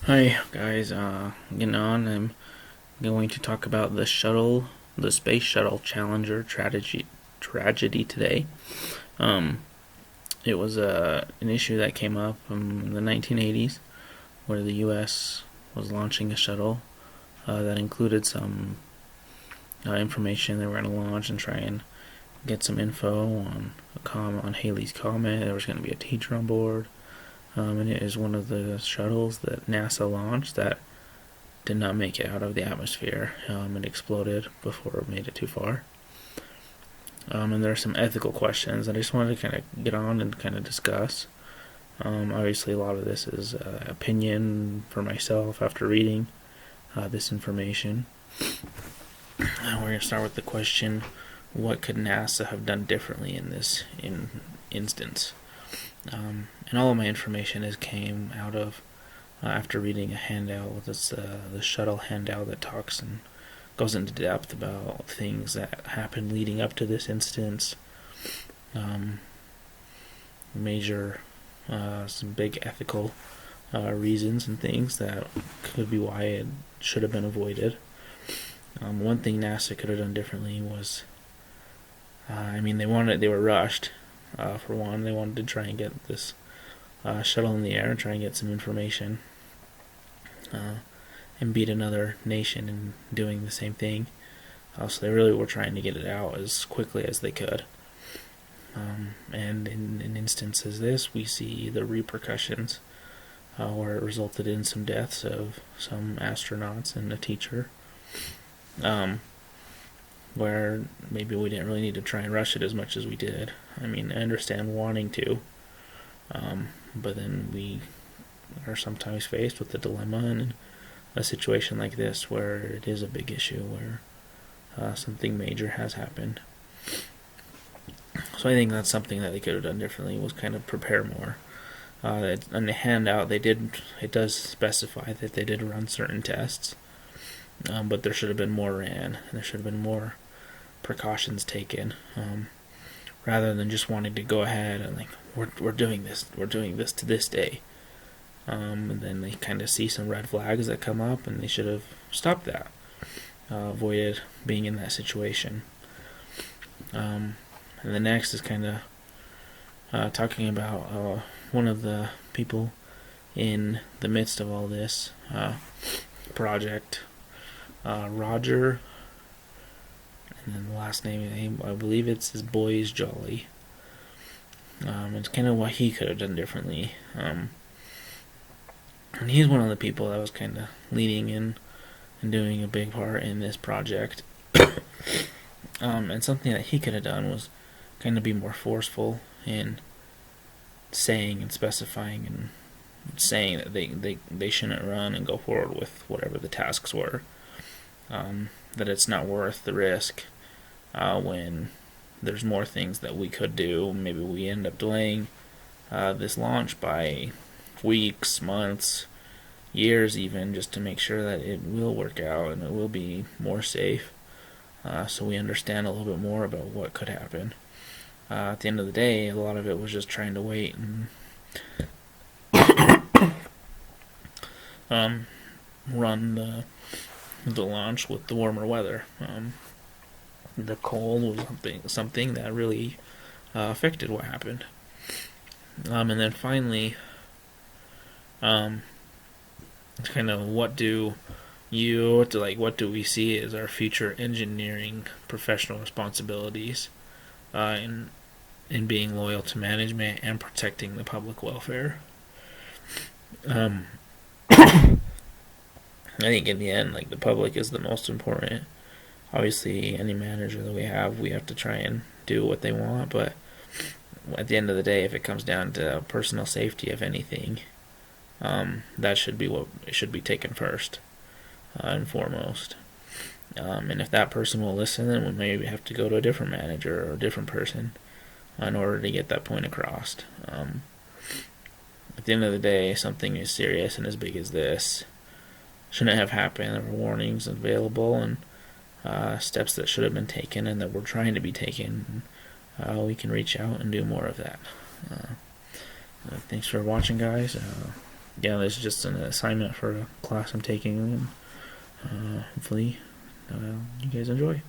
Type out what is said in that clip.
Hi guys, getting on. I'm going to talk about the Space Shuttle Challenger tragedy today. Um, it was an issue that came up in the 1980s where the U.S. was launching a shuttle that included some information they were going to launch and try and get some info on Halley's Comet. There was going to be a teacher on board. And it is one of the shuttles that NASA launched that did not make it out of the atmosphere. It exploded before it made it too far. And there are some ethical questions that I just wanted to kind of get on and kind of discuss. Obviously, a lot of this is opinion for myself after reading this information. We're going to start with the question: what could NASA have done differently in this instance? And all of my information came out of after reading a handout. That's the shuttle handout that talks and goes into depth about things that happened leading up to this instance. Major, some big ethical reasons and things that could be why it should have been avoided. One thing NASA could have done differently was, they were rushed. For one, they wanted to try and get this shuttle in the air and try and get some information and beat another nation in doing the same thing. So they really were trying to get it out as quickly as they could. And in instances as this, we see the repercussions where it resulted in some deaths of some astronauts and a teacher. Where maybe we didn't really need to try and rush it as much as we did. I understand wanting to, but then we are sometimes faced with the dilemma in a situation like this where it is a big issue, where something major has happened. So I think that's something that they could have done differently, was kind of prepare more. On the handout, it does specify that they did run certain tests, but there should have been more ran. There should have been more precautions taken, rather than just wanting to go ahead and we're doing this to this day, and then they kind of see some red flags that come up, and they should have stopped that, avoided being in that situation. And the next is kind of talking about one of the people in the midst of all this project, Roger. And then the last name, I believe it's his boy's Jolly. It's kind of what he could have done differently. And he's one of the people that was kind of leading in and doing a big part in this project. And something that he could have done was kind of be more forceful in saying and specifying and saying that they shouldn't run and go forward with whatever the tasks were. That it's not worth the risk. When there's more things that we could do. Maybe we end up delaying this launch by weeks, months, years even, just to make sure that it will work out and it will be more safe, so we understand a little bit more about what could happen. At the end of the day, a lot of it was just trying to wait and run the launch with the warmer weather. The cold was something that really affected what happened. And then finally, it's kind of what do we see as our future engineering professional responsibilities in being loyal to management and protecting the public welfare. I think in the end, the public is the most important. Obviously, any manager that we have to try and do what they want, but at the end of the day, if it comes down to personal safety of anything, that should be what should be taken first and foremost. And if that person will listen, then we maybe have to go to a different manager or a different person in order to get that point across. At the end of the day, something as serious and as big as this shouldn't have happened. There were warnings available and steps that should have been taken and that were trying to be taken. We can reach out and do more of that. Thanks for watching, guys. yeah, this is just an assignment for a class I'm taking, and hopefully you guys enjoy.